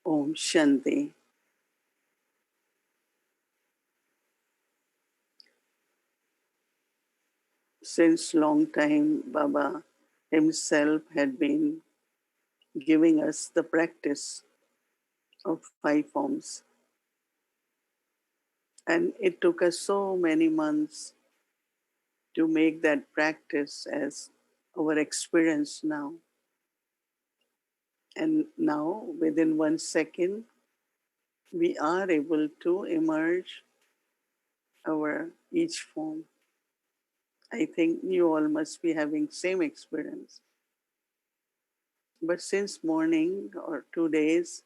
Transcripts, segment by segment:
Om Shanti. Since long time, Baba himself had been giving us the practice of 5 forms. And it took us so many months to make that practice as our experience now. And now, within 1 second, we are able to emerge our each form. I think you all must be having same experience. But since morning or 2 days,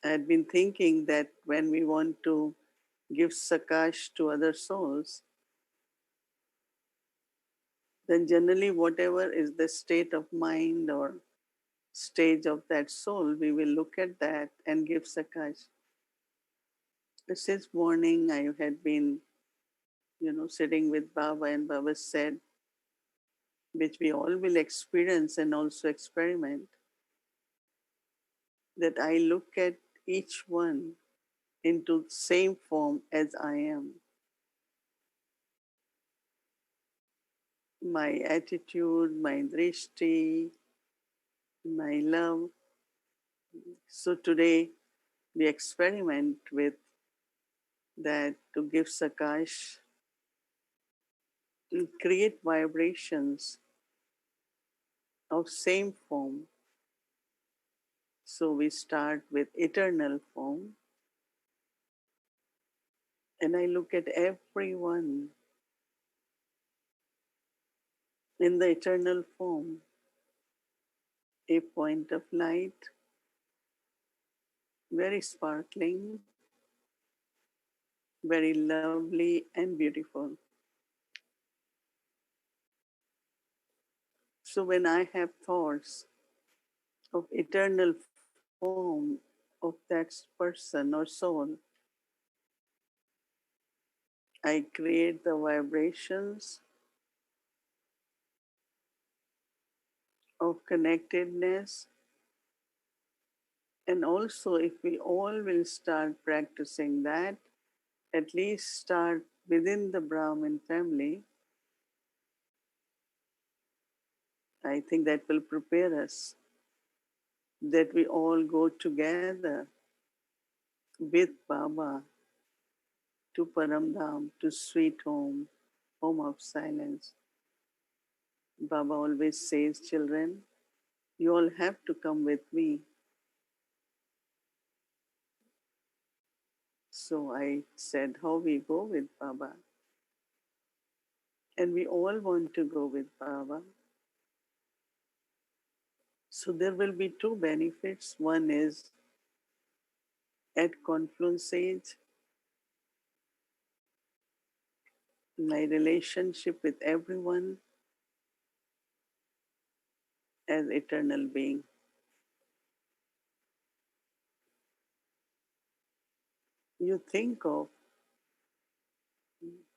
I had been thinking that when we want to give sakash to other souls, then generally whatever is the state of mind or stage of that soul, we will look at that and give sakash. But since morning, I had been, sitting with Baba, and Baba said, which we all will experience and also experiment, that I look at each one into same form as I am. My attitude, my drishti, my love. So today we experiment with that to give sakash, to create vibrations of same form. So we start with eternal form, and I look at everyone in the eternal form, a point of light, very sparkling, very lovely and beautiful. So when I have thoughts of eternal form of that person or soul, I create the vibrations of connectedness. And also, if we all will start practicing that, at least start within the Brahmin family, I think that will prepare us that we all go together with Baba to Paramdham, to sweet home, home of silence. Baba always says, children, you all have to come with me. So I said, how we go with Baba? And we all want to go with Baba. So there will be two benefits. One is at confluence age, my relationship with everyone as eternal being. You think of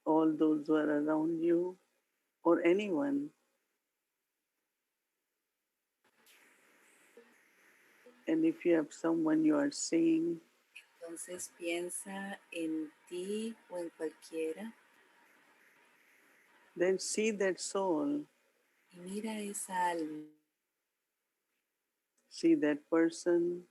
all those who are around you or anyone, and if you have someone you are seeing, Entonces piensa en ti o en cualquiera then see that soul, y mira esa alma, see that person,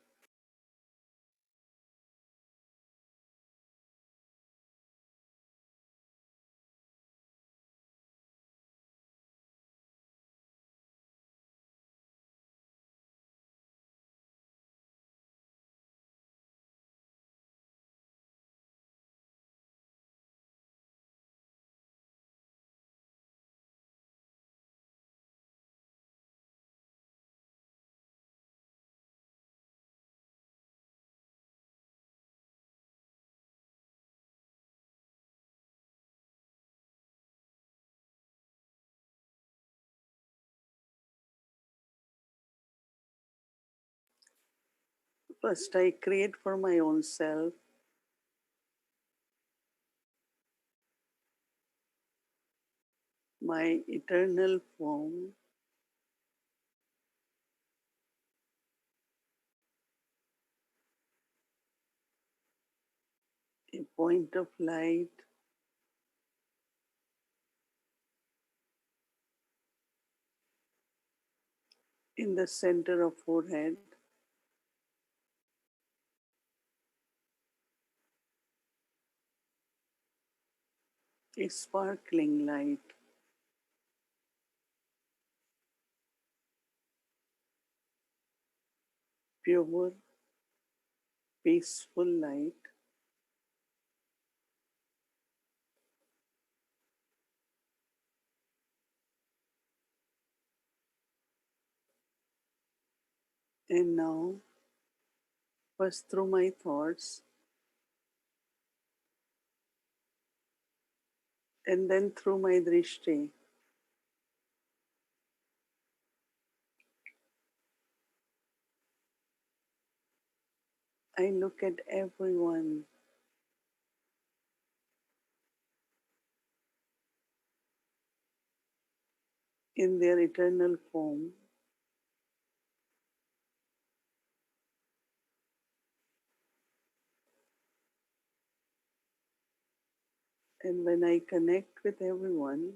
first I create for my own self my eternal form, point of light in the center of forehead, a sparkling light, pure, peaceful light. And now, first through my thoughts and then through my drishti, I look at everyone in their eternal form. And when I connect with everyone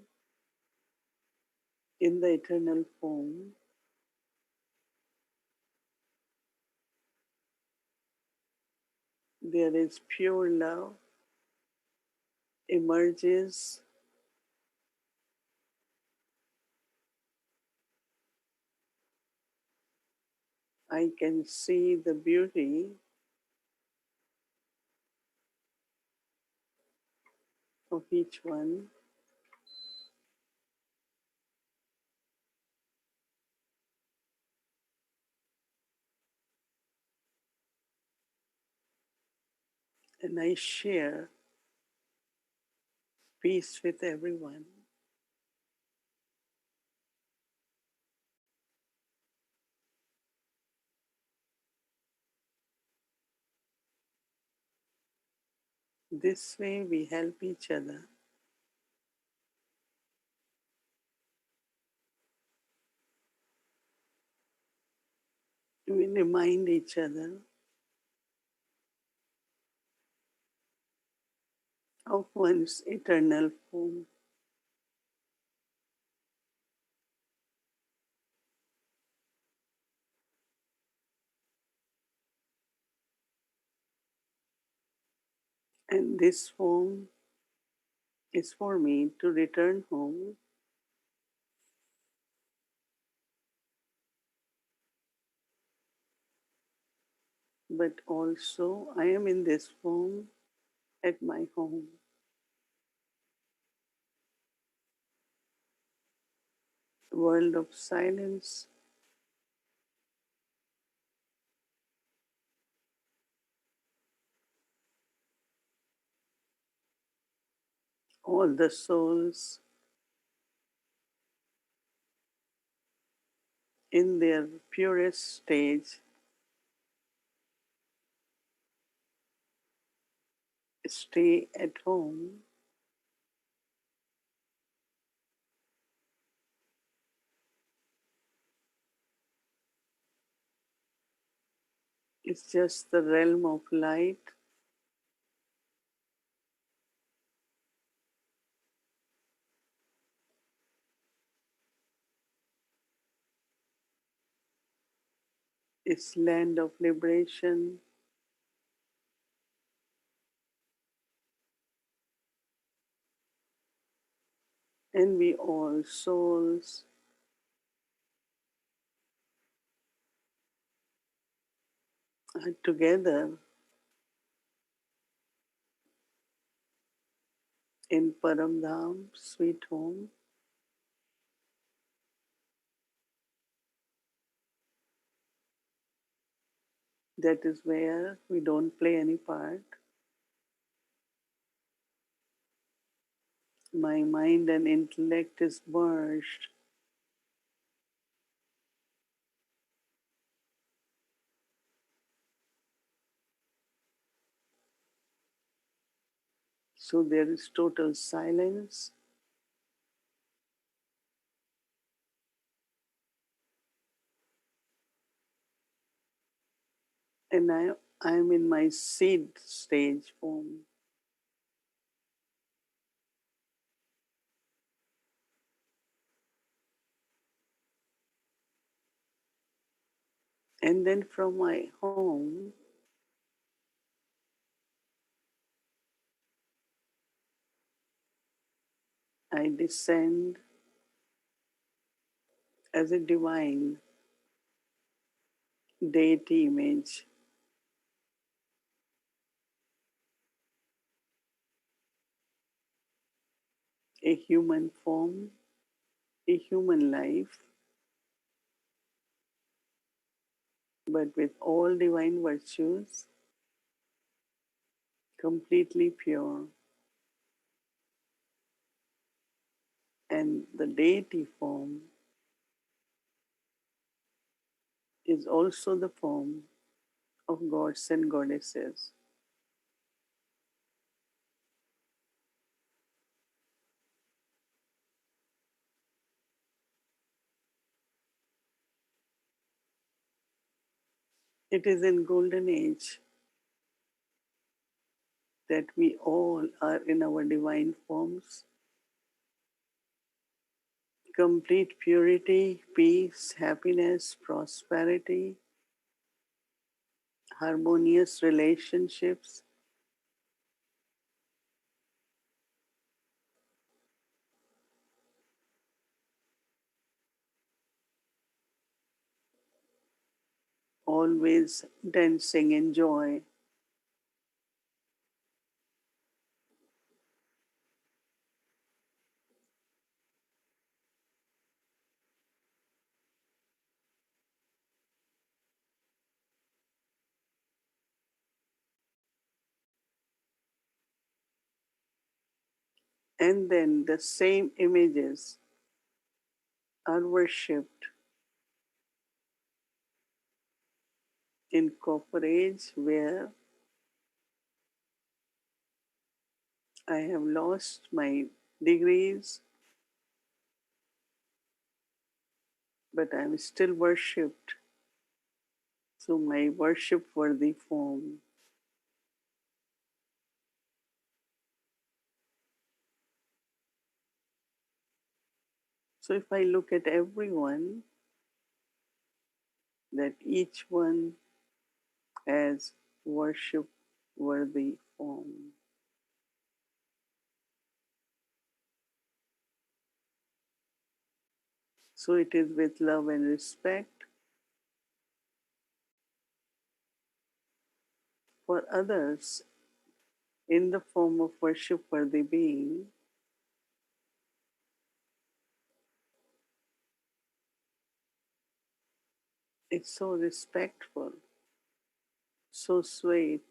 in the eternal form, there is pure love emerges. I can see the beauty of each one, and I share peace with everyone. This way, we help each other. We remind each other of one's eternal form. And this form is for me to return home, but also I am in this form at my home. World of silence, all the souls in their purest stage stay at home. It's just the realm of light, it's land of liberation, and we all souls are together in Paramdham, sweet home. That is where we don't play any part. My mind and intellect is merged. So there is total silence, and I am in my seed stage form. And then from my home, I descend as a divine deity image, a human form, a human life, but with all divine virtues, completely pure. And the deity form is also the form of gods and goddesses. It is in golden age that we all are in our divine forms, complete purity, peace, happiness, prosperity, harmonious relationships, always dancing in joy. And then the same images are worshipped in copper age where I have lost my degrees, but I am still worshipped through my worship worthy form. So if I look at everyone, that each one has worship worthy form. So it is with love and respect for others in the form of worship worthy being. It's so respectful, so sweet.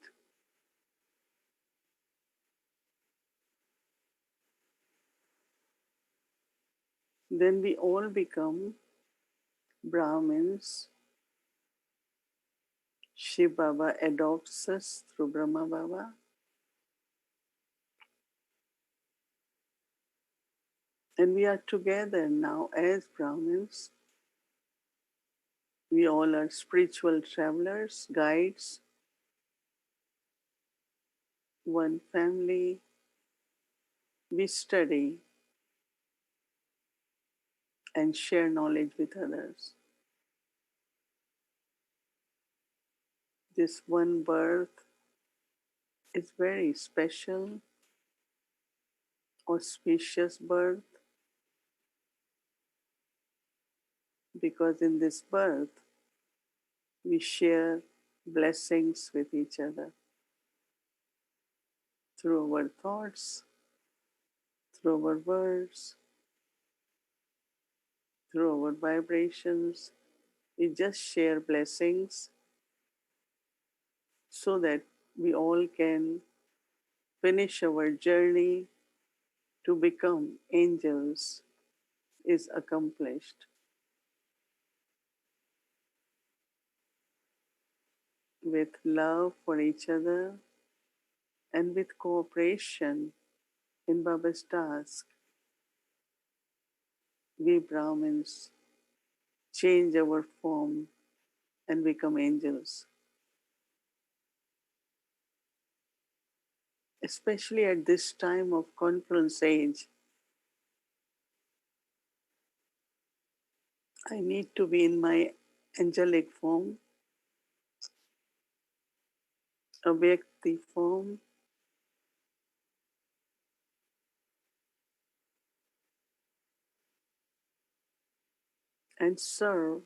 Then we all become Brahmins. Shiv Baba adopts us through Brahma Baba, and we are together now as Brahmins. We all are spiritual travelers, guides, one family. We study and share knowledge with others. This one birth is very special, auspicious birth, because in this birth we share blessings with each other through our thoughts, through our words, through our vibrations. We just share blessings so that we all can finish our journey to become angels is accomplished with love for each other and with cooperation in Baba's task. We Brahmins change our form and become angels. Especially at this time of conference age, I need to be in my angelic form Avyakti form, and serve,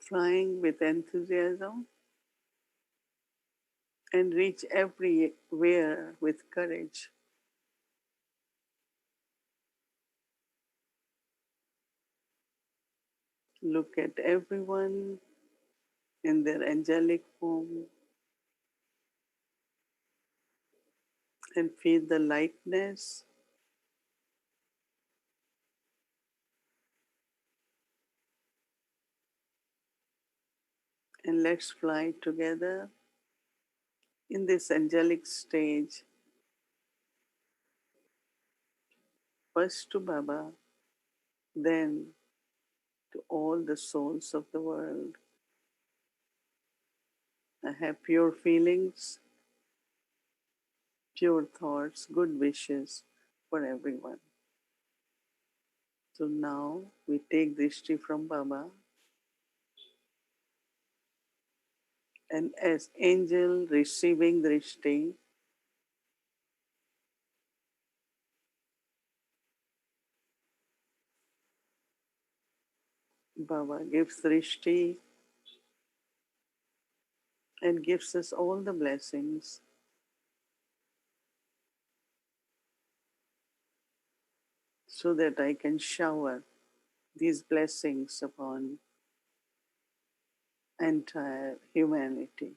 flying with enthusiasm, and reach everywhere with courage. Look at everyone in their angelic form and feel the lightness, and let's fly together in this angelic stage, first to Baba, then to all the souls of the world. I have pure feelings, pure thoughts, good wishes for everyone. So now we take Drishti from Baba, and as angel receiving Drishti, Baba gives Drishti and gives us all the blessings so that I can shower these blessings upon entire humanity.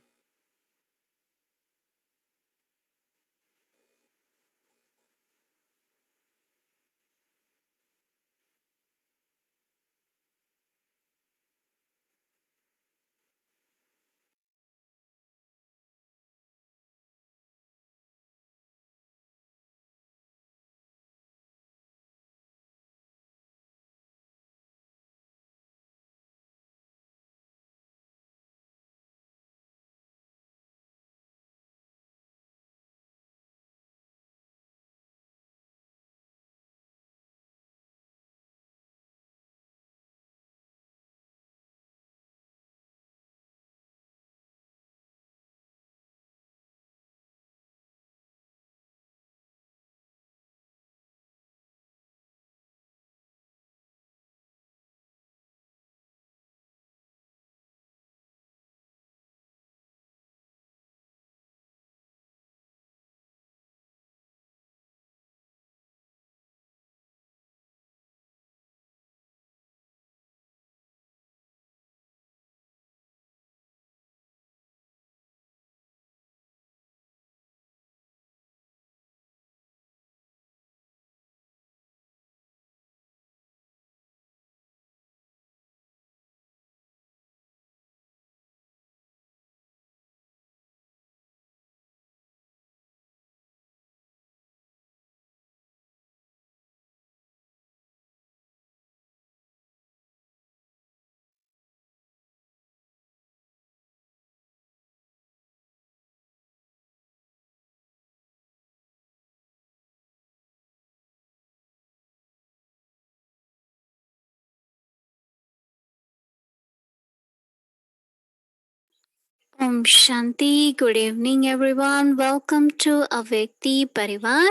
Shanti, good evening everyone. Welcome to Avyakti Parivar.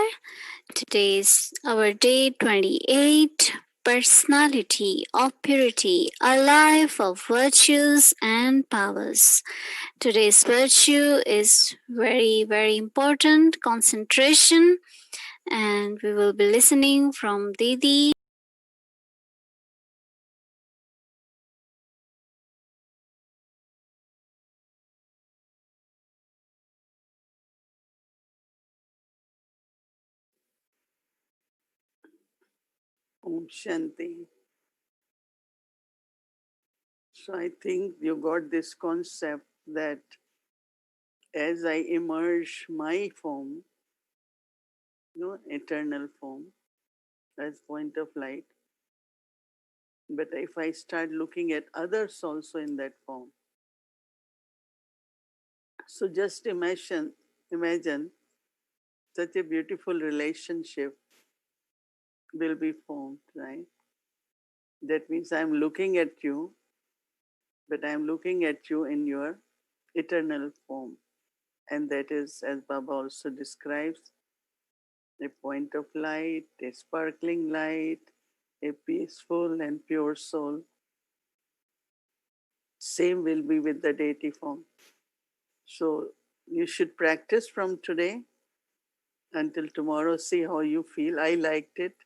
Today's our day 28. Personality of purity, a life of virtues and powers. Today's virtue is very important, concentration, and we will be listening from Didi. Om Shanti. So I think you got this concept that as I emerge my form, eternal form, as point of light, but if I start looking at others also in that form, so just imagine such a beautiful relationship will be formed, right? That means I'm looking at you, but I'm looking at you in your eternal form. And that is, as Baba also describes, a point of light, a sparkling light, a peaceful and pure soul. Same will be with the deity form. So you should practice from today until tomorrow, see how you feel. I liked it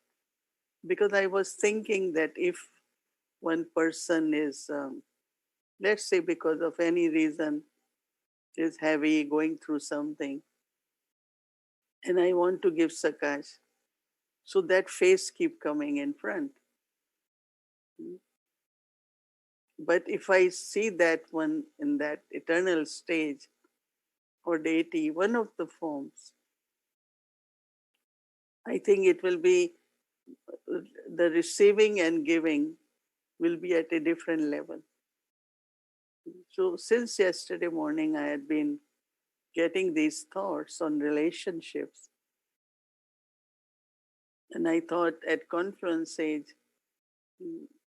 because I was thinking that if one person is, let's say, because of any reason, is heavy, going through something, and I want to give Sakash, so that face keep coming in front. But if I see that one in that eternal stage or deity, one of the forms, I think it will be the receiving and giving will be at a different level. So since yesterday morning, I had been getting these thoughts on relationships. And I thought at conference age,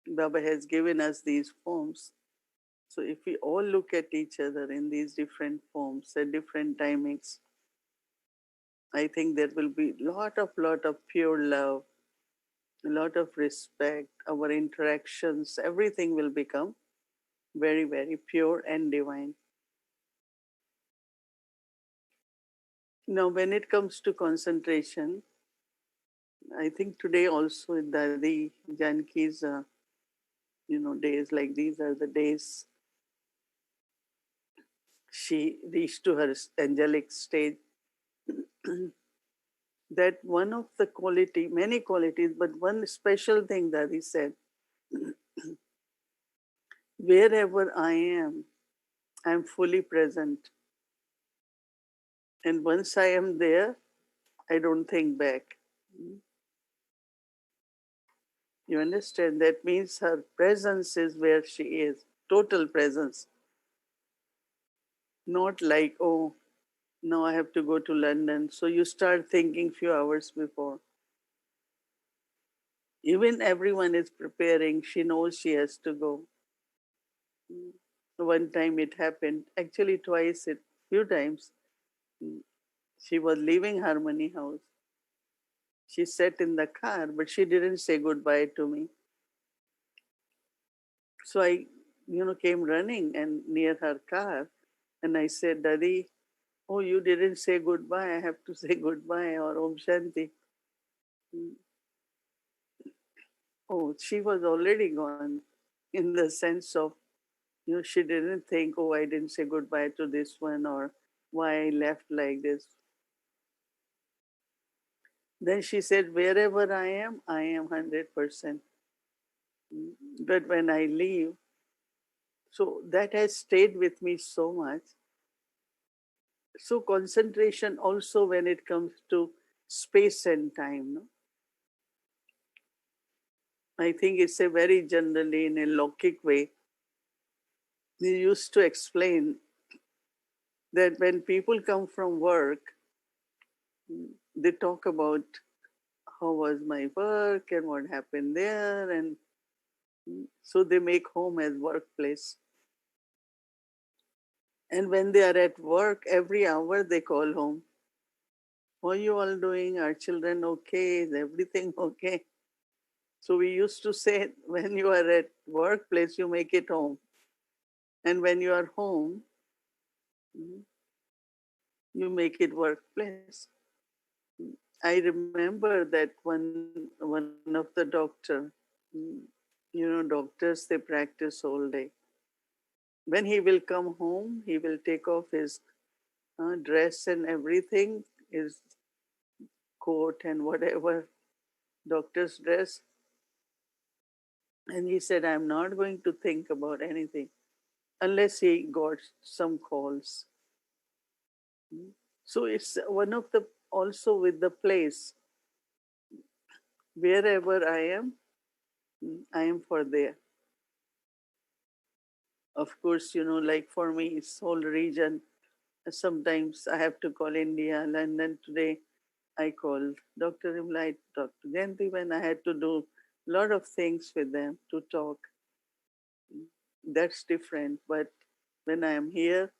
Baba has given us these forms. So if we all look at each other in these different forms at different timings, I think there will be lot of pure love, a lot of respect, our interactions, everything will become very, very pure and divine. Now, when it comes to concentration, I think today also Dadi Janki's, days like these are the days she reached to her angelic stage. That one of the quality, many qualities, but one special thing that he said, wherever I am fully present. And once I am there, I don't think back. You understand? That means her presence is where she is, total presence. Not like, oh, now I have to go to London. So you start thinking few hours before. Even everyone is preparing. She knows she has to go. One time it happened, actually twice, it few times. She was leaving Harmony House. She sat in the car, but she didn't say goodbye to me. So I, came running and near her car, and I said, Daddy, oh, you didn't say goodbye. I have to say goodbye or Om Shanti. Oh, she was already gone in the sense of, she didn't think, oh, I didn't say goodbye to this one or why I left like this. Then she said, wherever I am 100%. But when I leave, so that has stayed with me so much. So concentration also when it comes to space and time. No? I think it's a very generally in a logic way. They used to explain that when people come from work, they talk about how was my work and what happened there, and so they make home as workplace. And when they are at work, every hour they call home. How are you all doing? Are children okay? Is everything okay? So we used to say when you are at workplace, you make it home. And when you are home, you make it workplace. I remember that one of the doctor, doctors they practice all day. When he will come home, he will take off his dress and everything, his coat and whatever doctor's dress. And he said, I'm not going to think about anything unless he got some calls. So it's one of the, also with the place, wherever I am for there. Of course, like for me, it's whole region. Sometimes I have to call India, London today. I called Dr. Imlai, Dr. Jayanti when I had to do lot of things with them to talk. That's different. But when I am here,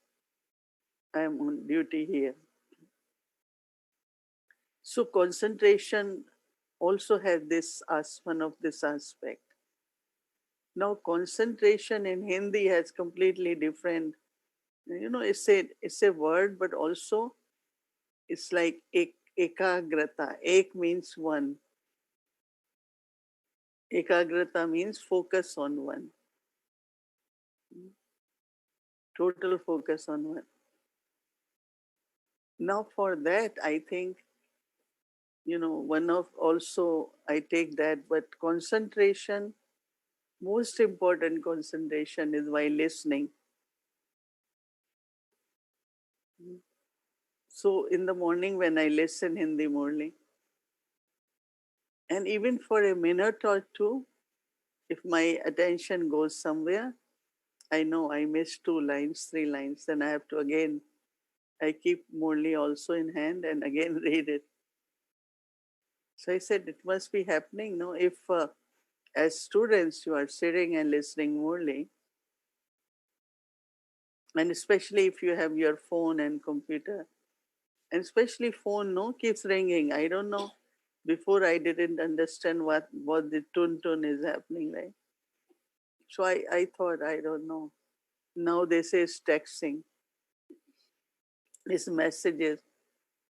I am on duty here. So concentration also has this as one of this aspect. Now concentration in Hindi has completely different. It's a word, but also it's like ekagrata. Ek means one. Ekagrata means focus on one. Total focus on one. Now for that, I think, one of also I take that, but concentration, most important concentration is while listening. So in the morning when I listen in the morning, and even for a minute or two, if my attention goes somewhere, I know I missed 2 lines, 3 lines, then I have to again, I keep Murli also in hand and again read it. So I said, it must be happening. No, if as students you are sitting and listening Murli, and especially if you have your phone and computer, and especially phone, no, keeps ringing. I don't know. Before I didn't understand what the tune is happening, right? So I thought, I don't know. Now they say it's texting, it's messages.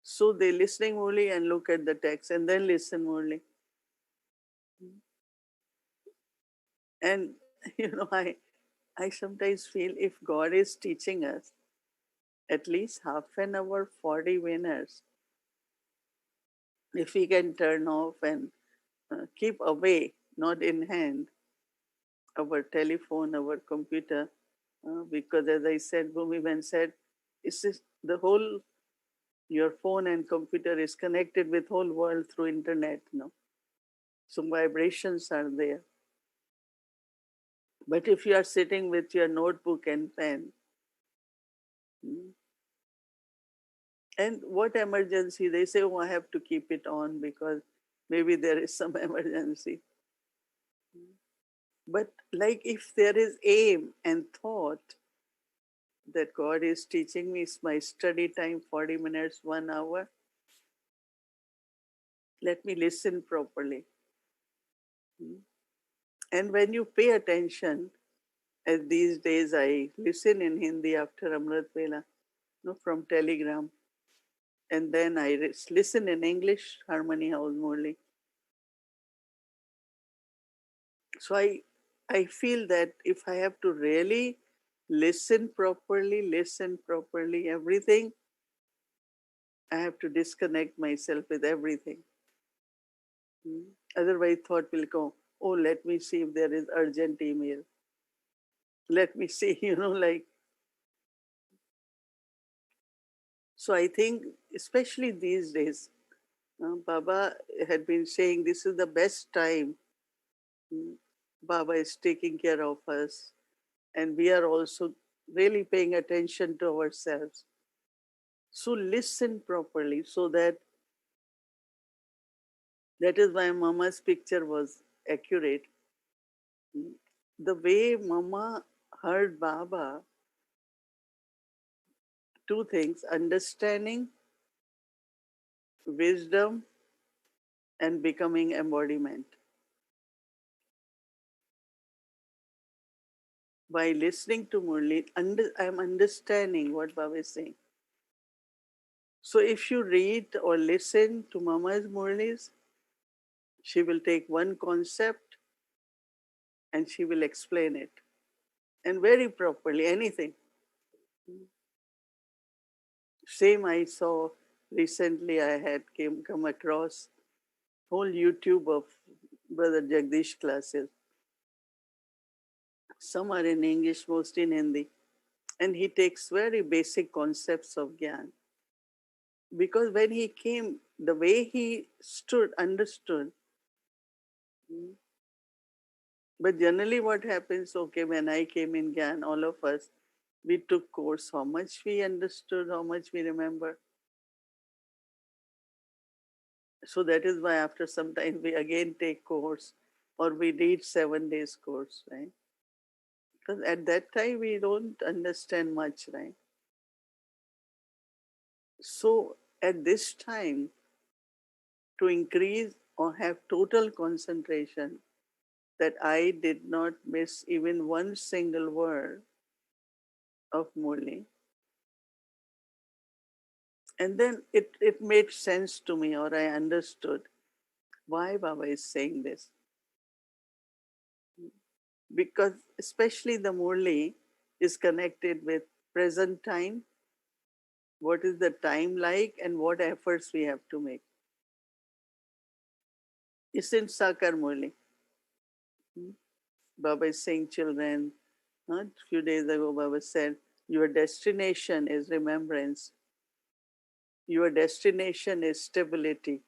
So they listening only and look at the text and then listen only. And I sometimes feel if God is teaching us at least half an hour, 40 minutes, if we can turn off and keep away, not in hand, our telephone, our computer, because as I said, Bhumiben said, it's just the whole, your phone and computer is connected with whole world through internet, no? So vibrations are there. But if you are sitting with your notebook and pen, mm, and what emergency, they say, oh, I have to keep it on because maybe there is some emergency. But like if there is aim and thought that God is teaching me, it's my study time, 40 minutes, 1 hour, let me listen properly. Mm. And when you pay attention, as these days I listen in Hindi after Amrit Vela, from Telegram, and then I listen in English, Harmony House Morley. So I feel that if I have to really listen properly, everything, I have to disconnect myself with everything. Mm. Otherwise, thought will go, oh, let me see if there is urgent email. Let me see, like. So I think, especially these days, Baba had been saying this is the best time. Mm. Baba is taking care of us, and we are also really paying attention to ourselves. So listen properly so that is why Mama's picture was accurate. Mm. The way Mama heard Baba, two things: understanding, wisdom, and becoming embodiment. By listening to Murli, I'm understanding what Baba is saying. So if you read or listen to Mama's Murlis, she will take one concept and she will explain it. And very properly, anything. Same I saw recently, I had come across whole YouTube of Brother Jagdish classes. Some are in English, most in Hindi. And he takes very basic concepts of Gyan. Because when he came, the way he understood. But generally what happens, okay, when I came in Gyan, all of us, we took course, how much we understood, how much we remember. So that is why after some time we again take course or we read 7 days course, right? Because at that time we don't understand much, right? So at this time, to increase or have total concentration, that I did not miss even one single word of Murli. And then it made sense to me, or I understood why Baba is saying this. Because especially the Murli is connected with present time, what is the time like, and what efforts we have to make. It's in Sakar Murli. Baba is saying, children, a few days ago, Baba said, your destination is remembrance. Your destination is stability.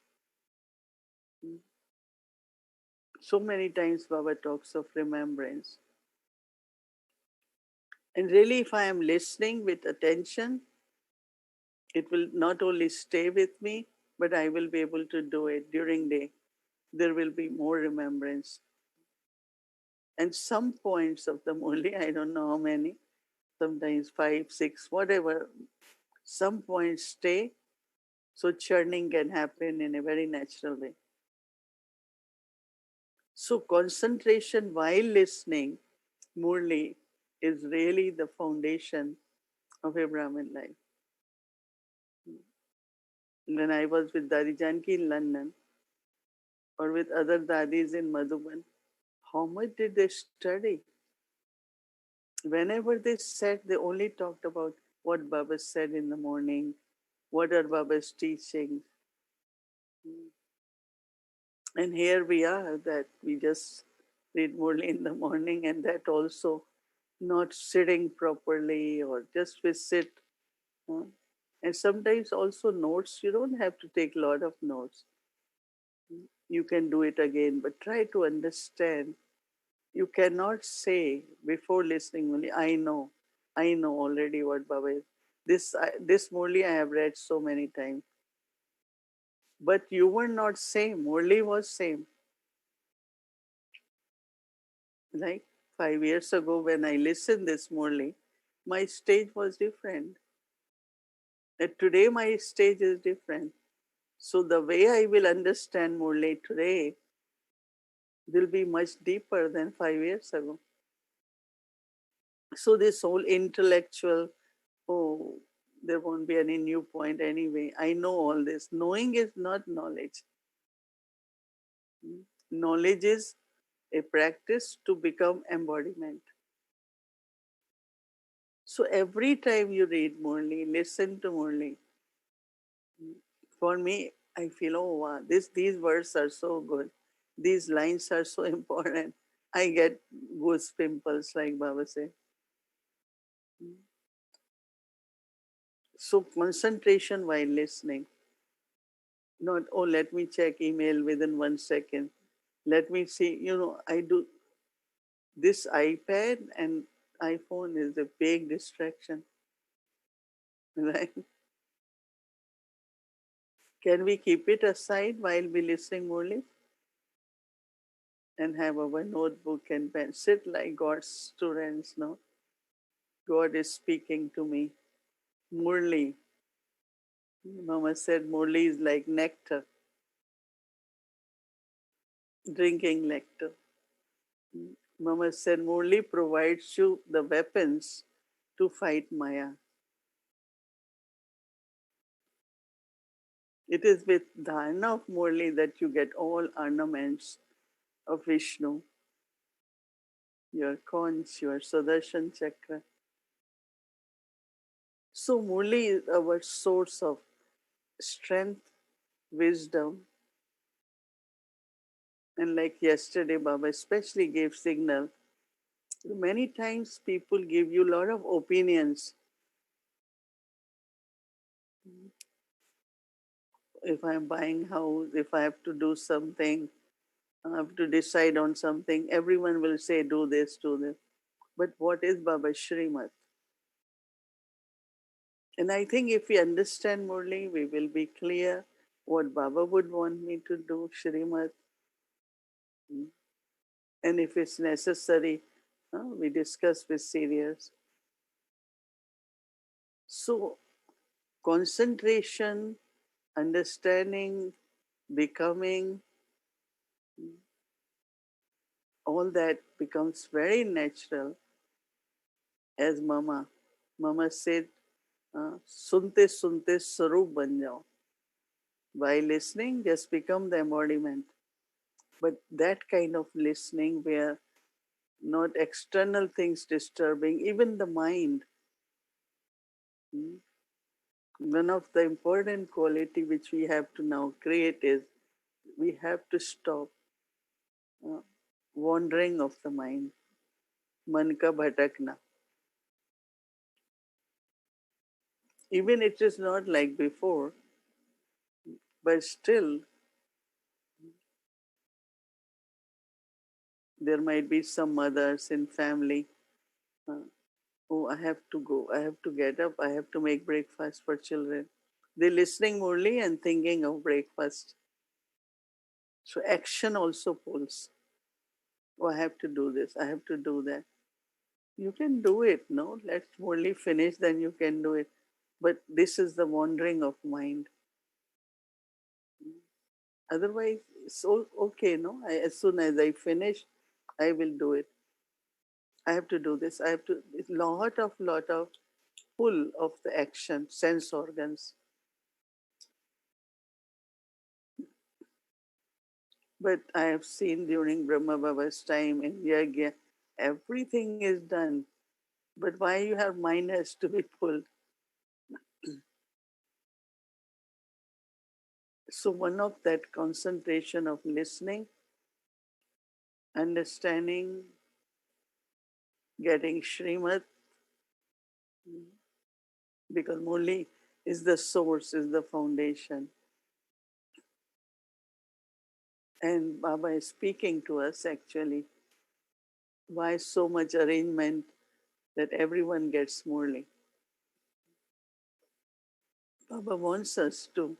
So many times Baba talks of remembrance. And really, if I am listening with attention, it will not only stay with me, but I will be able to do it during day. There will be more remembrance. And some points of the Murli, I don't know how many, sometimes five, six, whatever, some points stay, so churning can happen in a very natural way. So concentration while listening, Murli, is really the foundation of a Brahmin life. When I was with Dadi Janki in London or with other Dadis in Madhuban, how much did they study? Whenever they sat, they only talked about what Baba said in the morning, what are Baba's teachings. And here we are, that we just read Murli in the morning, and that also not sitting properly, or just we sit. uh, And sometimes also notes, you don't have to take a lot of notes. You can do it again, but try to understand. You cannot say before listening only, I know already what Baba is. This Murli I have read so many times. But you were not same. Murli was same. Like 5 years ago when I listened this Murli, my stage was different. And today my stage is different. So the way I will understand Murli today will be much deeper than 5 years ago. So this whole intellectual, oh, there won't be any new point anyway. I know all this. Knowing is not knowledge. Knowledge is a practice to become embodiment. So every time you read Murli, listen to Murli, for me, I feel, oh wow, these words are so good. These lines are so important. I get goose pimples, like Baba said. So concentration while listening. Not, oh, let me check email within 1 second. Let me see, I do this iPad and iPhone is a big distraction, right? Can we keep it aside while we listening only and have our notebook and pen? Sit like God's students, no? God is speaking to me. Murli. Mama said Murli is like nectar, drinking nectar. Mama said Murli provides you the weapons to fight Maya. It is with dharana of Murli that you get all ornaments of Vishnu, your conch, your Sudarshan chakra. So Murli is our source of strength, wisdom, and like yesterday, Baba especially gave signal. Many times people give you a lot of opinions. If I'm buying house, if I have to do something, I have to decide on something, everyone will say, do this, do this. But what is Baba Shrimat? And I think if we understand Murli, we will be clear what Baba would want me to do, Shrimat. And if it's necessary, we discuss with seniors. So, concentration, understanding, becoming, all that becomes very natural as Mama said, sunte sunte sarup ban jao. By listening, just become the embodiment. But that kind of listening where not external things disturbing, even the mind. mm, One of the important quality which we have to now create is we have to stop uh, wandering of the mind, man ka bhatakna. Even it is not like before, but still there might be some mothers in family. Uh, oh, I have to go. I have to get up. I have to make breakfast for children. They're listening only and thinking of breakfast. So action also pulls. Oh, I have to do this. I have to do that. You can do it. No, let's only finish. Then you can do it. But this is the wandering of mind. Otherwise, it's okay. No, as soon as I finish, I will do it. I have to do this. I have to. It's lot of pull of the action, sense organs. But I have seen during Brahma Baba's time in Yagya, everything is done. But why you have mind has to be pulled? So one of that concentration of listening, understanding, getting Srimad, because Murli is the source, is the foundation. And Baba is speaking to us actually. Why so much arrangement that everyone gets Murli? Baba wants us to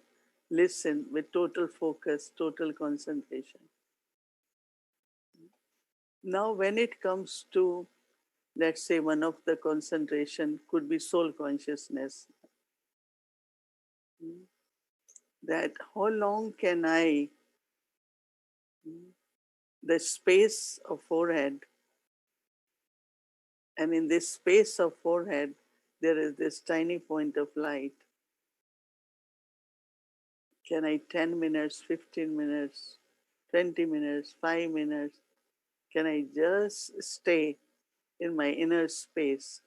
listen with total focus, total concentration. Now, when it comes to, let's say, one of the concentration could be soul consciousness, that how long can I, the space of forehead, and in this space of forehead, there is this tiny point of light. Can I 10 minutes, 15 minutes, 20 minutes, 5 minutes? Can I just stay in my inner space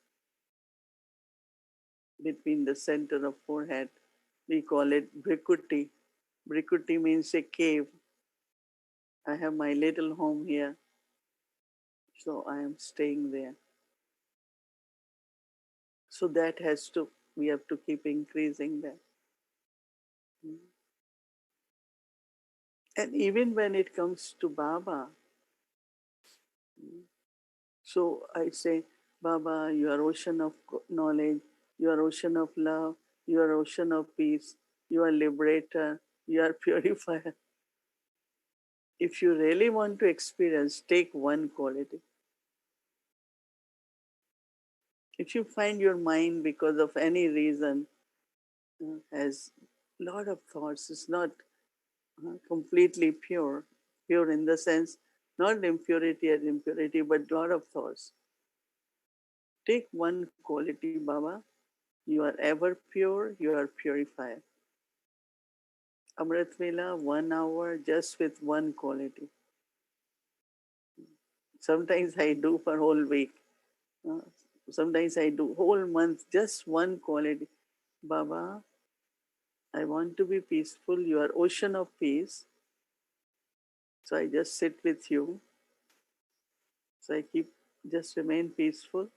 between the center of forehead? We call it Brikuti. Brikuti means a cave. I have my little home here, so I am staying there. So that has to, we have to keep increasing that. And even when it comes to Baba, so I say, Baba, you are ocean of knowledge, you are ocean of love, you are ocean of peace, you are liberator, you are purifier. If you really want to experience, take one quality. If you find your mind because of any reason has a lot of thoughts, it's not completely pure, pure in the sense, not impurity as impurity, but lot of thoughts. Take one quality, Baba. You are ever pure, you are purified. Amrit Vela, 1 hour just with one quality. Sometimes I do for whole week. Uh, Sometimes I do whole month, just one quality. Baba, I want to be peaceful. You are ocean of peace. So I just sit with you. So I keep, just remain peaceful.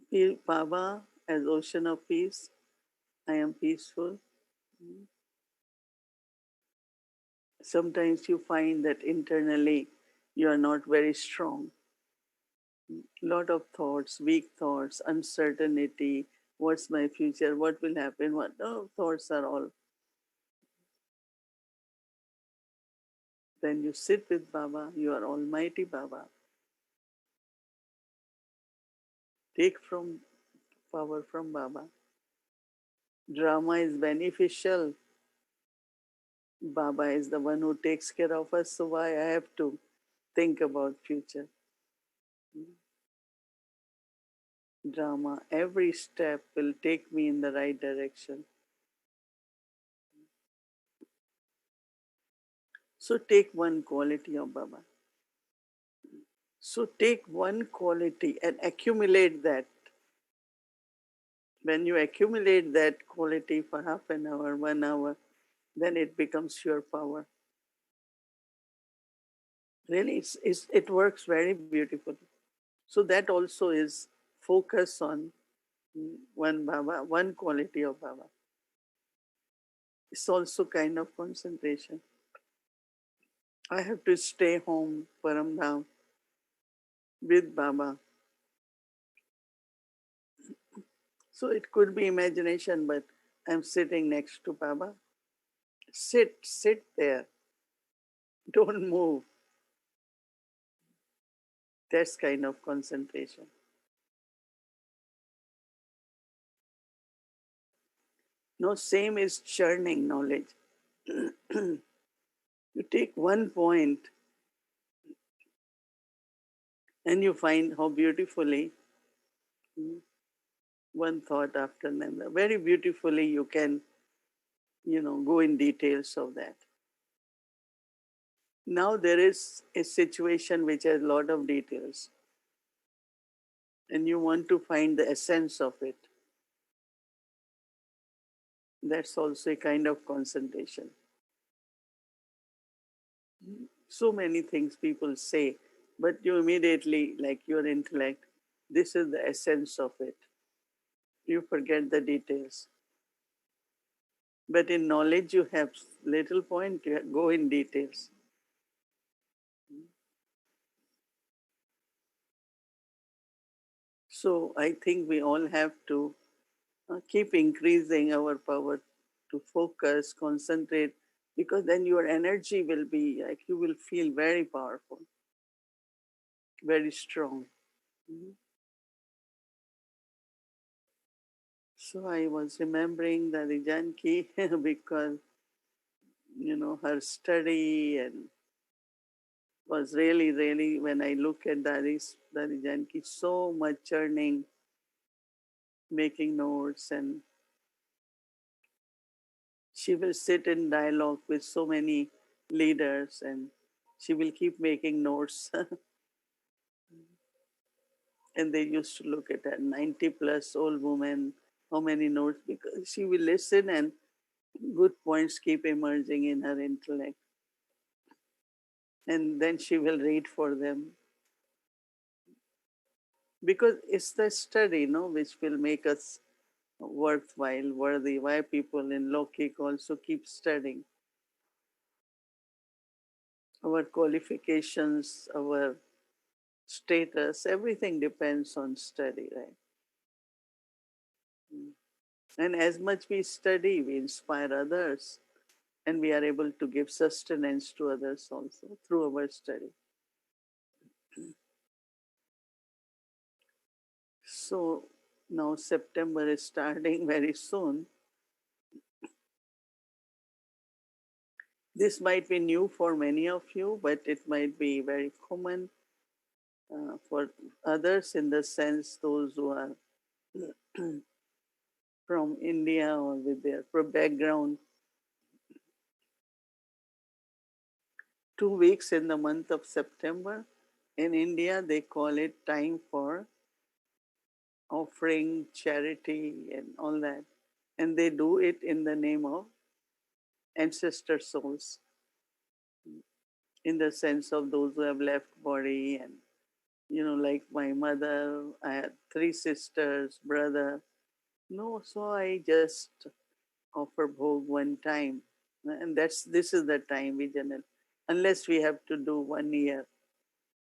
Feel Baba as ocean of peace. I am peaceful. Sometimes you find that internally you are not very strong. Lot of thoughts, weak thoughts, uncertainty. What's my future? What will happen? What thoughts are all. Then you sit with Baba, you are Almighty Baba. Take from power from Baba. Drama is beneficial. Baba is the one who takes care of us, so why I have to think about future? Drama, every step will take me in the right direction. So take one quality of Baba. So take one quality and accumulate that. When you accumulate that quality for half an hour, 1 hour, then it becomes your power. Really, it works very beautifully. So that also is focus on one Baba, one quality of Baba. It's also kind of concentration. I have to stay home, Paramdham, with Baba. So it could be imagination, but I'm sitting next to Baba. Sit there. Don't move. That's kind of concentration. No, same is churning knowledge. You take one point and you find how beautifully one thought after another. Very beautifully you can, go in details of that. Now there is a situation which has a lot of details and you want to find the essence of it. That's also a kind of concentration. So many things people say, but you immediately, like your intellect, this is the essence of it. You forget the details. But in knowledge, you have little point, you go in details. So I think we all have to keep increasing our power to focus, concentrate, because then your energy will be like you will feel very powerful, very strong. Mhm. So I was remembering the Janki because her study and was really, really, when I look at Dadi Janki, so much churning, making notes, and she will sit in dialogue with so many leaders and she will keep making notes. And they used to look at her 90 plus old woman, how many notes, because she will listen and good points keep emerging in her intellect. And then she will read for them because it's the study, which will make us worthwhile, worthy. Why people in Lokik also keep studying. Our qualifications, our status, everything depends on study, right? And as much we study, we inspire others and we are able to give sustenance to others also through our study. So now September is starting very soon. This might be new for many of you, but it might be very common for others in the sense those who are from India or with their background. 2 weeks in the month of September. In India, they call it time for offering charity and all that. And they do it in the name of ancestor souls, in the sense of those who have left body. And, like my mother, I had 3 sisters, brother. No, so I just offer bhog one time. And this is the time we generally, unless we have to do 1 year,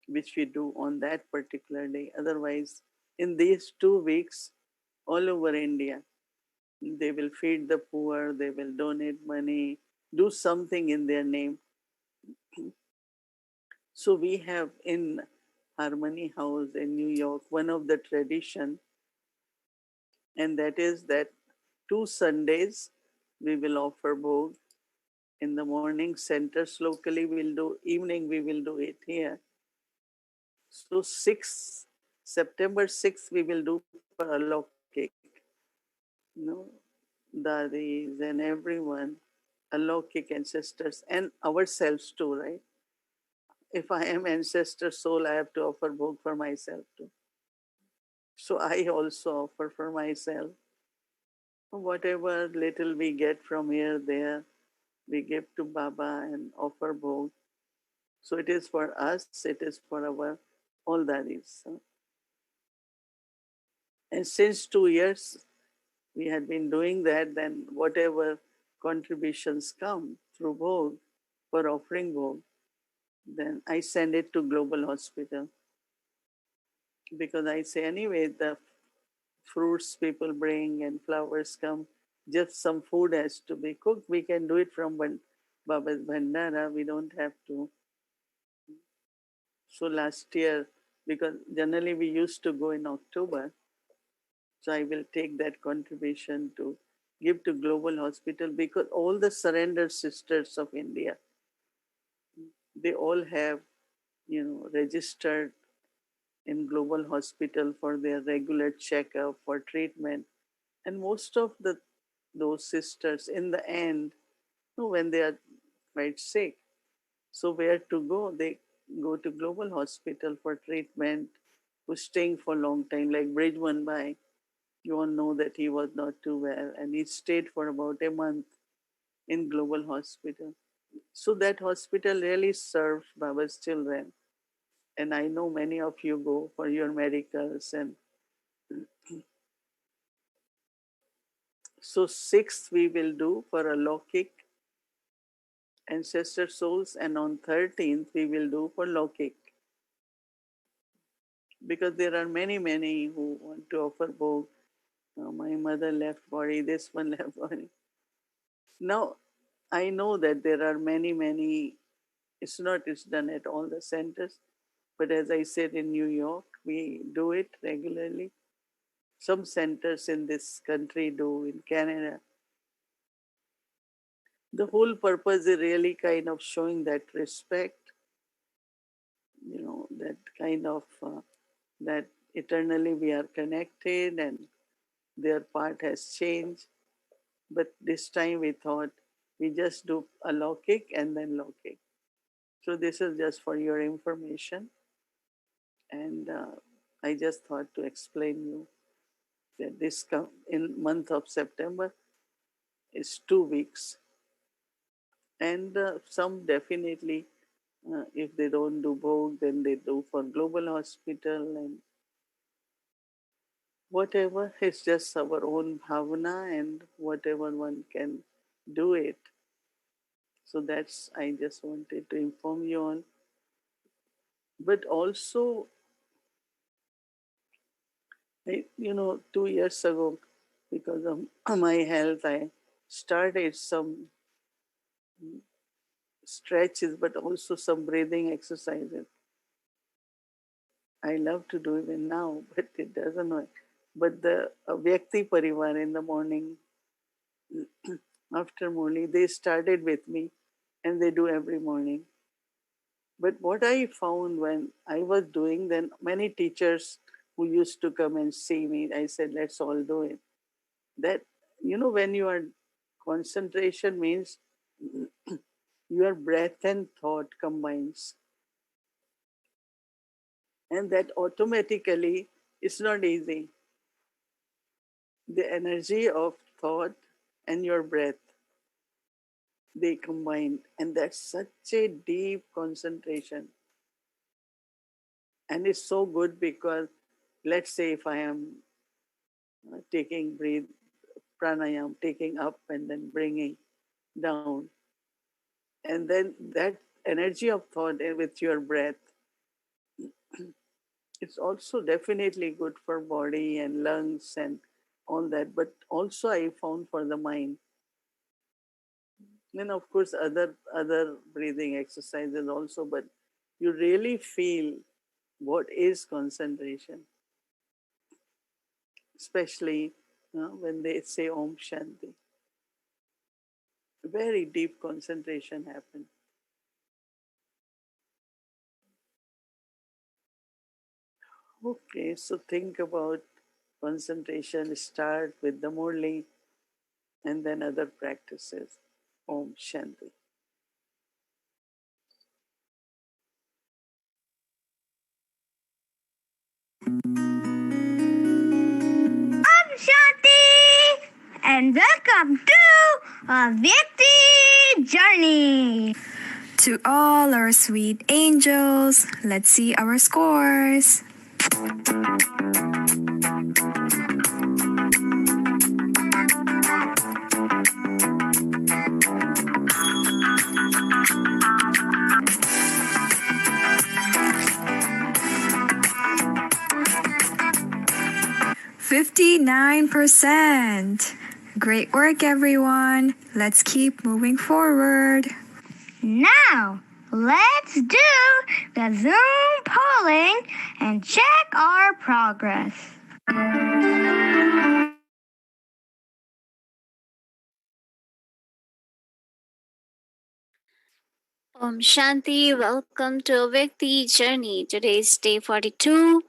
which we do on that particular day. Otherwise, in these 2 weeks, all over India, they will feed the poor, they will donate money, do something in their name. So we have in Harmony House in New York one of the tradition, and that is that 2 Sundays we will offer bhog. In the morning, centers locally will do, evening we will do it here. So 6 September 6th we will do for alokik. You know, dadis and everyone, alokik ancestors and ourselves too, right? If I am ancestor soul, I have to offer bhog for myself too. So I also offer for myself. Whatever little we get from here, there, we give to Baba and offer bhog. So it is for us, it is for our all dadis. And since 2 years we had been doing that, then whatever contributions come through bhog for offering bhog, then I send it to Global Hospital because I say anyway the fruits people bring and flowers come, just some food has to be cooked. We can do it from Baba's Bhandara. We don't have to. So last year, because generally we used to go in October, so I will take that contribution to give to Global Hospital because all the surrendered sisters of India, they all have, registered in Global Hospital for their regular checkup, for treatment. And most of those sisters in the end, when they are quite sick, so where to go? They go to Global Hospital for treatment, who's staying for a long time, like Bridgman Bhai. You all know that he was not too well and he stayed for about a month in Global Hospital. So that hospital really serves Baba's children. And I know many of you go for your medicals. And so 6th we will do for a Lokik ancestor souls, and on 13th we will do for Lokik. Because there are many who want to offer bhog. My mother left body, this one left body. Now, I know that there are many, it's not, it's done at all the centers. But as I said, in New York, we do it regularly. Some centers in this country do, in Canada. The whole purpose is really kind of showing that respect, that kind of, that eternally we are connected and their part has changed. But this time we thought we just do a low kick and then low kick. So this is just for your information. And I just thought to explain you that this in month of September is 2 weeks. And some definitely, if they don't do both, then they do for Global Hospital and whatever. It's just our own bhavana and whatever one can do it. So that's, I just wanted to inform you all. But also, 2 years ago, because of my health, I started some stretches, but also some breathing exercises. I love to do even now, but it doesn't work. But the Vyakti Parivar in the morning, after Murli, they started with me and they do every morning. But what I found when I was doing, then many teachers who used to come and see me, I said, let's all do it. That, when you are concentration means your breath and thought combines. And that automatically, it's not easy. The energy of thought and your breath, they combine. And that's such a deep concentration. And it's so good because, let's say, if I am taking breathe, pranayam, taking up and then bringing down, and then that energy of thought with your breath, it's also definitely good for body and lungs and all that. But also I found for the mind. And of course other breathing exercises also, but you really feel what is concentration, especially when they say Om Shanti. Very deep concentration happens. Okay, so think about concentration. Start with the Murli and then other practices. Om Shanti. Shanti and welcome to a Vyakti Journey. To all our sweet angels, let's see our scores. "59%. Great work, everyone. Let's keep moving forward." Now, let's do the Zoom polling and check our progress. Om Shanti, welcome to Vyakti Journey. Today is day 42.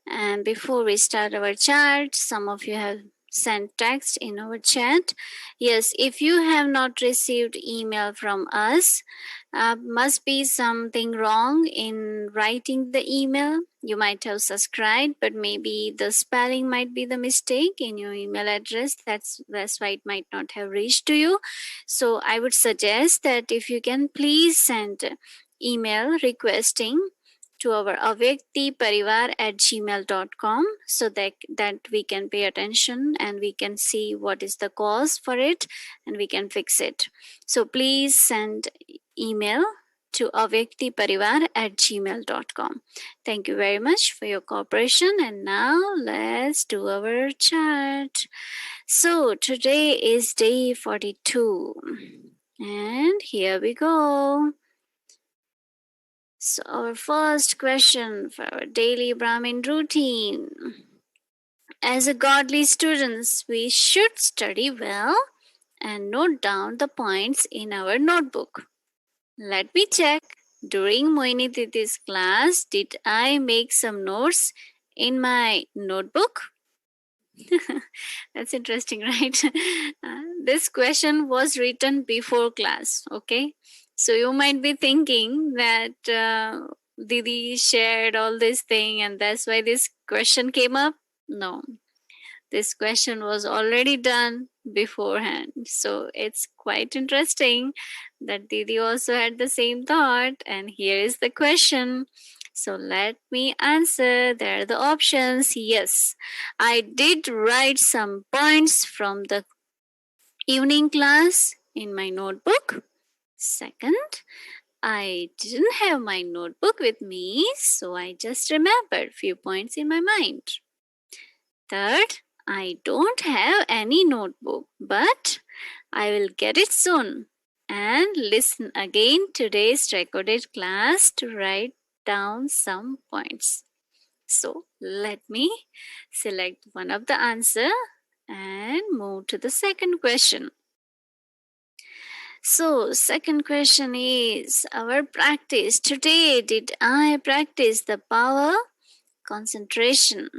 And before we start our chart, some of you have sent text in our chat. Yes, if you have not received email from us, must be something wrong in writing the email. You might have subscribed, but maybe the spelling might be the mistake in your email address. That's why it might not have reached to you. So I would suggest that if you can please send email requesting to our avyaktiparivar@gmail.com so that we can pay attention and we can see what is the cause for it and we can fix it. So please send email to avyaktiparivar@gmail.com. Thank you very much for your cooperation. And now let's do our chart. So today is day 42. And here we go. So our first question for our daily Brahmin routine. As a godly students, we should study well and note down the points in our notebook. Let me check. During Mohini Didi's class, did I make some notes in my notebook? That's interesting, right? This question was written before class, okay? So you might be thinking that Didi shared all this thing and that's why this question came up. No, this question was already done beforehand. So it's quite interesting that Didi also had the same thought. And here is the question. So let me answer. There are the options. Yes, I did write some points from the evening class in my notebook. Second, I didn't have my notebook with me, so I just remembered few points in my mind. Third, I don't have any notebook, but I will get it soon and listen again today's recorded class to write down some points. So let me select one of the answer and move to the second question. So second question is our practice. Today, did I practice the power concentration?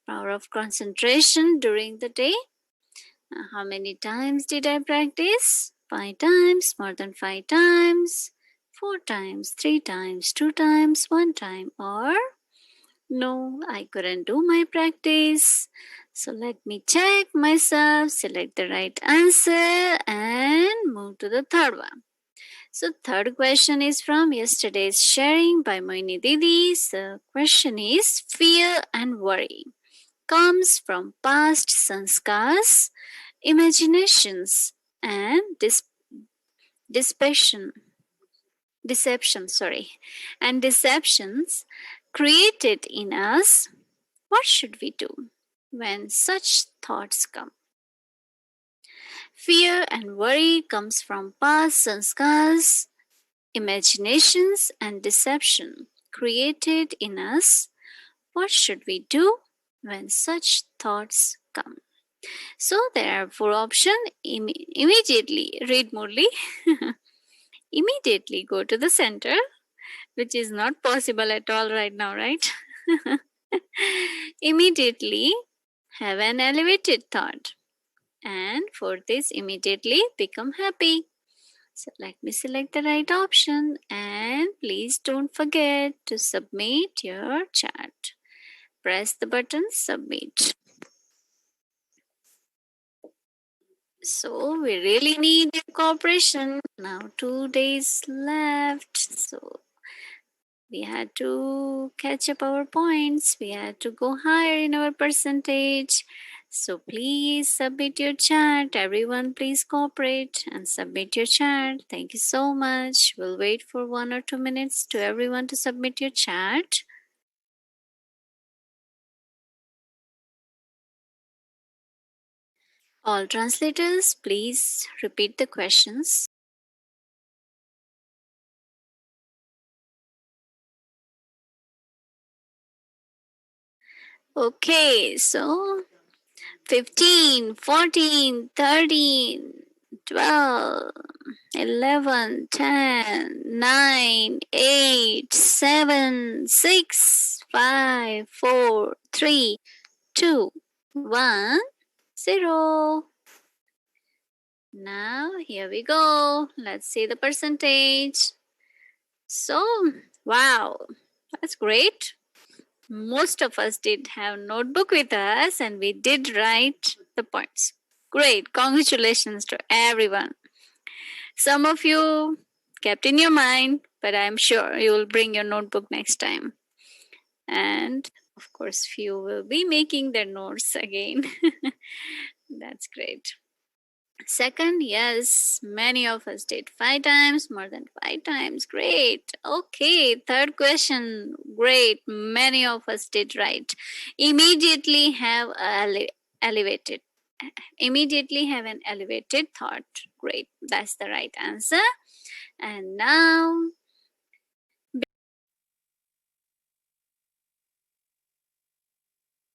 Power of concentration during the day. How many times did I practice? 5 times, more than 5 times, 4 times, 3 times, 2 times, 1 time, or no, I couldn't do my practice. So let me check myself, select the right answer and move to the third one. So third question is from yesterday's sharing by Mohini Didi. The question is fear and worry comes from past sanskars, imaginations and deception, and deceptions created in us. What should we do when such thoughts come? Fear and worry comes from past sanskars, imaginations and deception created in us. What should we do when such thoughts come? So there are four options. Immediately, read Murli. Immediately go to the center, which is not possible at all right now, right? Immediately have an elevated thought. And for this, immediately become happy. So let me select the right option, and please don't forget to submit your chart. Press the button submit. So we really need your cooperation. Now 2 days left. So we had to catch up our points. We had to go higher in our percentage. So please submit your chart. Everyone, please cooperate and submit your chart. Thank you so much. We'll wait for 1 or 2 minutes to everyone to submit your chart. All translators, please repeat the questions. Okay, so 15, 14, 13, 12, 11, 10, 9, 8, 7, 6, 5, 4, 3, 2, 1, 0. Now, here we go. Let's see the percentage. So, wow, that's great. Most of us did have notebook with us and we did write the points. Great. Congratulations to everyone. Some of you kept in your mind, but I'm sure you will bring your notebook next time. And of course, few will be making their notes again. That's great. Second, yes, many of us did 5 times, more than 5 times. Great. Okay, third question. Great. Many of us did right. Immediately have elevated. Immediately have an elevated thought. Great. That's the right answer. And now,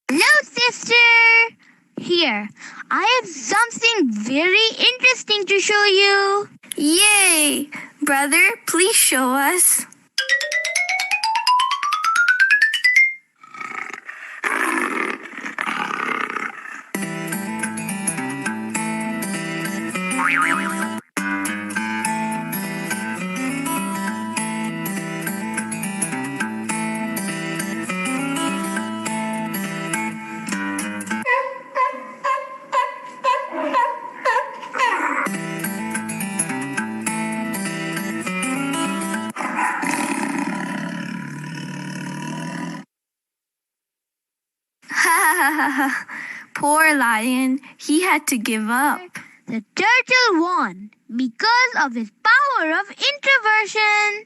Hello, sister! Here, I have something very interesting to show you. Yay! Brother, please show us. Poor lion, he had to give up. The turtle won because of his power of introversion.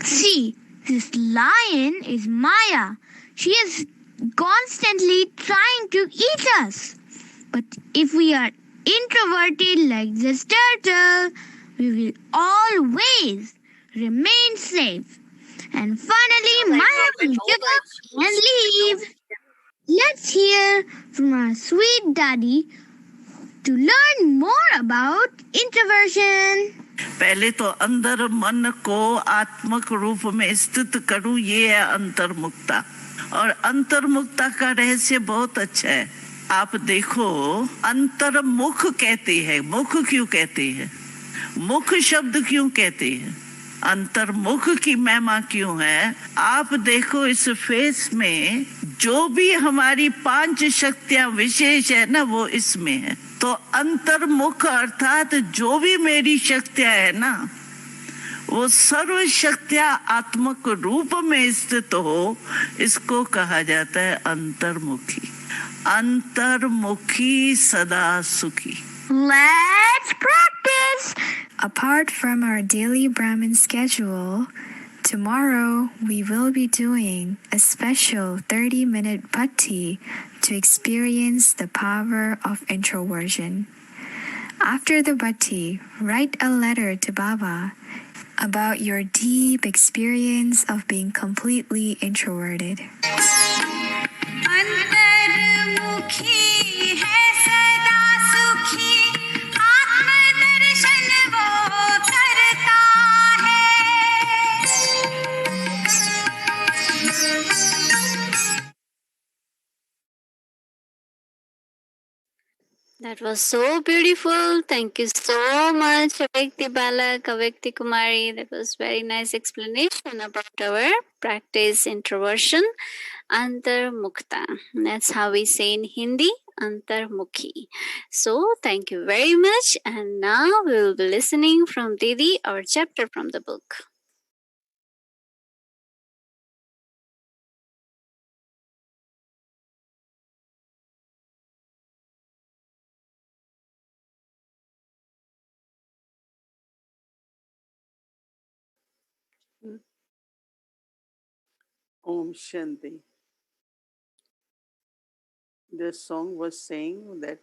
See, this lion is Maya. She is constantly trying to eat us. But if we are introverted like this turtle, we will always remain safe. And finally, Maya will give up and leave. Let's hear from our sweet daddy to learn more about introversion. पहले तो अंदर मन को आत्मक रूप में स्थित करूं, ये है अंतर्मुक्ता। और अंतर्मुक्ता का रहस्य बहुत अच्छा है। आप देखो, अंतर्मुख कहते हैं। मुख क्यों कहते हैं? मुख शब्द क्यों कहते हैं? अंतर्मुख की महिमा क्यों है? आप देखो, इस फेस में जो भी हमारी 5 शक्तियां विशेष है ना, वो इसमें है। तो अंतर्मुख अर्थात जो भी मेरी शक्तियां है ना, वो सर्व शक्तियां आत्मक रूप में स्थित हो, इसको कहा जाता है अंतर्मुखी। अंतर्मुखी सदा सुखी। Let's practice! Apart from our daily Brahmin schedule, tomorrow we will be doing a special 30-minute bhakti to experience the power of introversion. After the bhakti, write a letter to Baba about your deep experience of being completely introverted. That was so beautiful. Thank you so much, Avekti Balak, Avekti Kumari. That was very nice explanation about our practice introversion, Antarmukta. That's how we say in Hindi, Antarmukhi. So thank you very much. And now we will be listening from Didi, our chapter from the book. Om Shanti. The song was saying that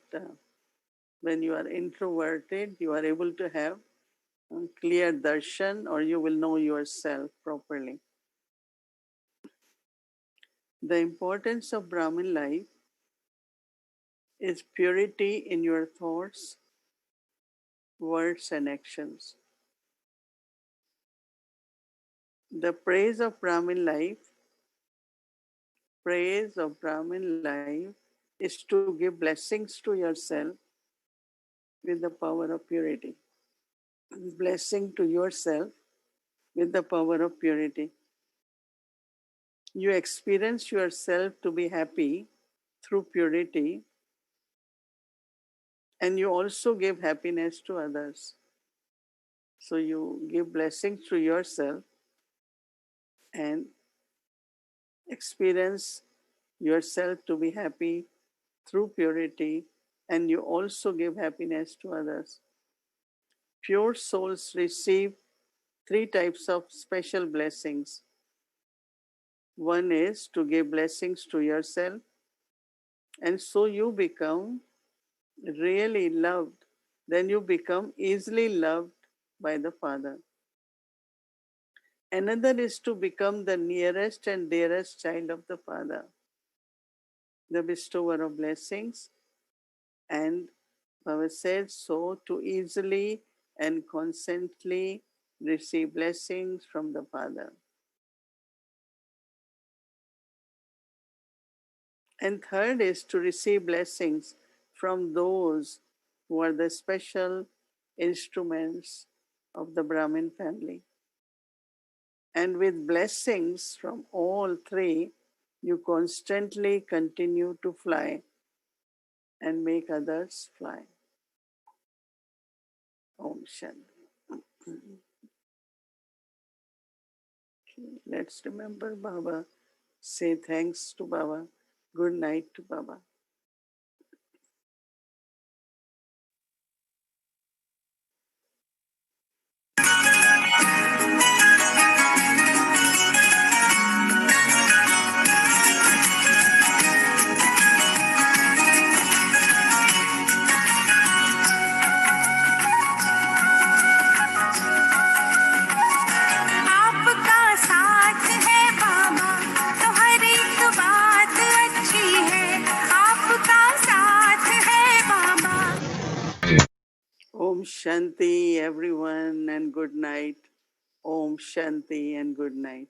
when you are introverted, you are able to have clear darshan, or you will know yourself properly. The importance of Brahmin life is purity in your thoughts, words, and actions. The praise of Brahmin life is to give blessings to yourself with the power of purity. Blessing to yourself with the power of purity. You experience yourself to be happy through purity, and you also give happiness to others. So you give blessings to yourself and experience yourself to be happy through purity, and you also give happiness to others. Pure souls receive three types of special blessings. One is to give blessings to yourself, and so you become really loved. Then you become easily loved by the Father. Another is to become the nearest and dearest child of the Father, the bestower of blessings. And Baba said, so to easily and constantly receive blessings from the Father. And third is to receive blessings from those who are the special instruments of the Brahmin family. And with blessings from all three, you constantly continue to fly and make others fly. Om Shanti. Let's remember Baba. Say thanks to Baba. Good night to Baba. Om Shanti, everyone, and good night. Om Shanti and good night.